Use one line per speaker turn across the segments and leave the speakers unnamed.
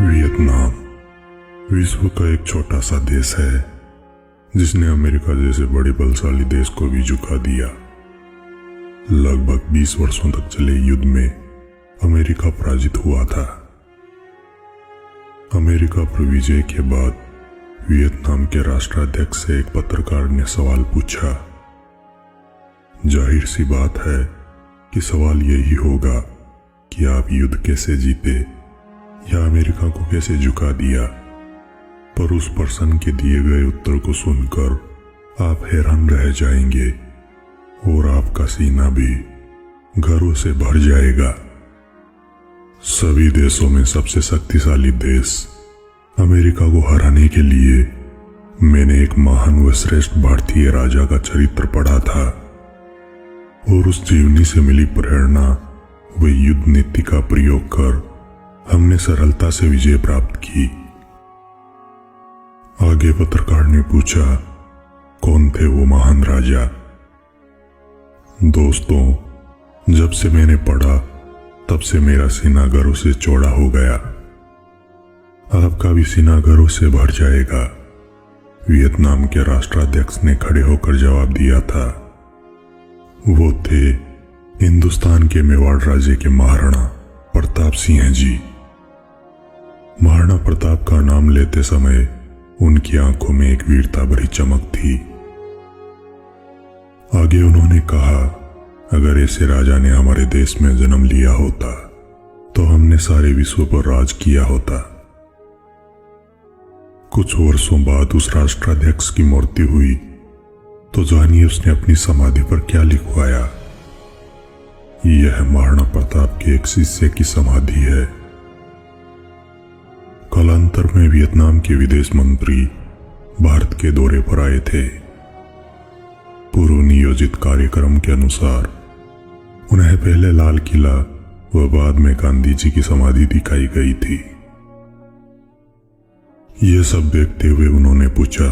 Vietnam विश्व का एक छोटा सा देश है जिसने अमेरिका जैसे बड़े बलशाली देश को भी झुका दिया। लगभग 20 वर्षों तक चले युद्ध में अमेरिका पराजित हुआ था। अमेरिका पर विजय के बाद वियतनाम के राष्ट्राध्यक्ष से एक पत्रकार ने सवाल पूछा। जाहिर सी बात है कि सवाल यही होगा कि आप युद्ध कैसे जीते या अमेरिका को कैसे झुका दिया, पर उस पर्सन के दिए गए उत्तर को सुनकर आप हैरान रह जाएंगे और आपका सीना भी गर्व से भर जाएगा। सभी देशों में सबसे शक्तिशाली देश अमेरिका को हराने के लिए मैंने एक महान व श्रेष्ठ भारतीय राजा का चरित्र पढ़ा था और उस जीवनी से मिली प्रेरणा व युद्ध नीति का प्रयोग कर हमने सरलता से विजय प्राप्त की। आगे पत्रकार ने पूछा, कौन थे वो महान राजा? दोस्तों, जब से मैंने पढ़ा तब से मेरा सीना गर्व से चौड़ा हो गया। आपका भी सीना गर्व से भर जाएगा। वियतनाम के राष्ट्राध्यक्ष ने खड़े होकर जवाब दिया था। वो थे हिंदुस्तान के मेवाड़ राज्य के महाराणा प्रताप सिंह जी। महाराणा प्रताप का नाम लेते समय उनकी आंखों में एक वीरता भरी चमक थी। आगे उन्होंने कहा, अगर ऐसे राजा ने हमारे देश में जन्म लिया होता तो हमने सारे विश्व पर राज किया होता। कुछ वर्षों बाद उस राष्ट्राध्यक्ष की मृत्यु हुई तो जानिए उसने अपनी समाधि पर क्या लिखवाया। यह महाराणा प्रताप के एक शिष्य की समाधि है। कालांतर में वियतनाम के विदेश मंत्री भारत के दौरे पर आए थे। पूर्व नियोजित कार्यक्रम के अनुसार उन्हें पहले लाल किला व बाद में गांधी जी की समाधि दिखाई गई थी। यह सब देखते हुए उन्होंने पूछा,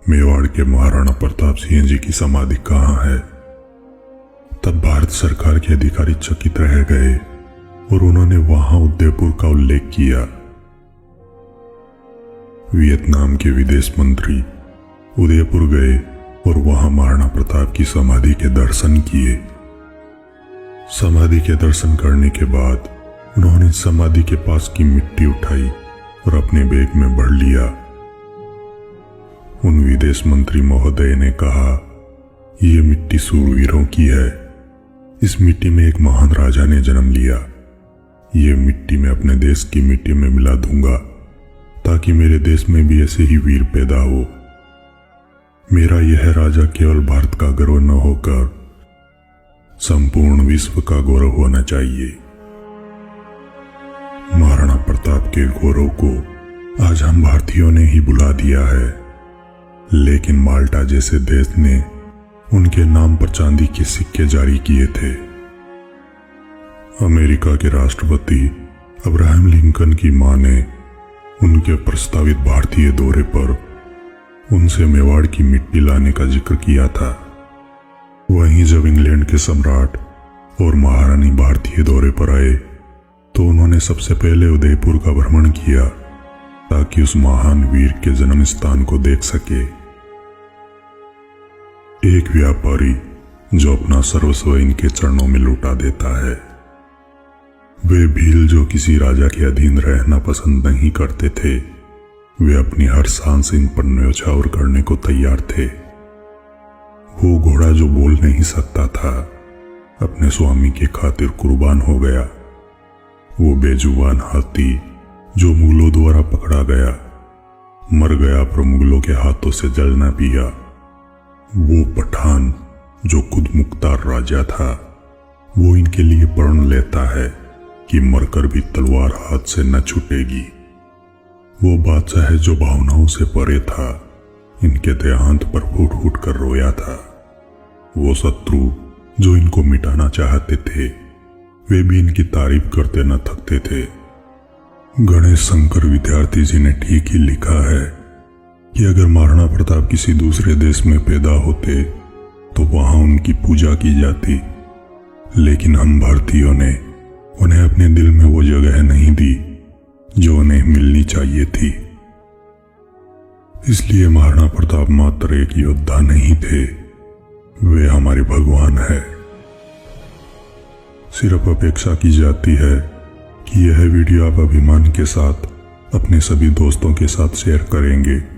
मेवाड़ के महाराणा प्रताप सिंह जी की समाधि कहाँ है? तब भारत सरकार के अधिकारी चकित रह गए और उन्होंने वहां उदयपुर का उल्लेख किया। वियतनाम के विदेश मंत्री उदयपुर गए और वहां महाराणा प्रताप की समाधि के दर्शन किए। समाधि के दर्शन करने के बाद उन्होंने समाधि के पास की मिट्टी उठाई और अपने बैग में भर लिया। उन विदेश मंत्री महोदय ने कहा, यह मिट्टी सूरवीरों की है। इस मिट्टी में एक महान राजा ने जन्म लिया। यह मिट्टी मैं अपने देश की मिट्टी में मिला दूंगा ताकि मेरे देश में भी ऐसे ही वीर पैदा हो। मेरा यह राजा केवल भारत का गौरव न होकर संपूर्ण विश्व का गौरव होना चाहिए। महाराणा प्रताप के गौरव को आज हम भारतीयों ने ही बुला दिया है, लेकिन माल्टा जैसे देश ने उनके नाम पर चांदी के सिक्के जारी किए थे। अमेरिका के राष्ट्रपति अब्राहम लिंकन की मां ने उनके प्रस्तावित भारतीय दौरे पर उनसे मेवाड़ की मिट्टी लाने का जिक्र किया था। वहीं जब इंग्लैंड के सम्राट और महारानी भारतीय दौरे पर आए तो उन्होंने सबसे पहले उदयपुर का भ्रमण किया ताकि उस महान वीर के जन्म स्थान को देख सके। एक व्यापारी जो अपना सर्वस्व इनके चरणों में लुटा देता है। वे भील जो किसी राजा के अधीन रहना पसंद नहीं करते थे, वे अपनी हर सांस इन पर न्यौछावर करने को तैयार थे। वो घोड़ा जो बोल नहीं सकता था अपने स्वामी के खातिर कुर्बान हो गया। वो बेजुबान हाथी जो मुगलों द्वारा पकड़ा गया मर गया पर मुगलों के हाथों से जल न पिया। वो पठान जो खुद मुख्तार राजा था, वो इनके लिए प्रण लेता है कि मरकर भी तलवार हाथ से न छूटेगी। वो बादशाह जो भावनाओं से परे था, इनके देहांत पर फूट फूट कर रोया था। वो शत्रु जो इनको मिटाना चाहते थे, वे भी इनकी तारीफ करते न थकते थे। गणेश शंकर विद्यार्थी जी ने ठीक ही लिखा है कि अगर महाराणा प्रताप किसी दूसरे देश में पैदा होते तो वहां उनकी पूजा की जाती, लेकिन हम भारतीयों ने उन्हें अपने दिल में वो जगह नहीं दी जो उन्हें मिलनी चाहिए थी। इसलिए महाराणा प्रताप मात्र एक योद्धा नहीं थे, वे हमारे भगवान है। सिर्फ अपेक्षा की जाती है कि यह वीडियो आप अभिमान के साथ अपने सभी दोस्तों के साथ शेयर करेंगे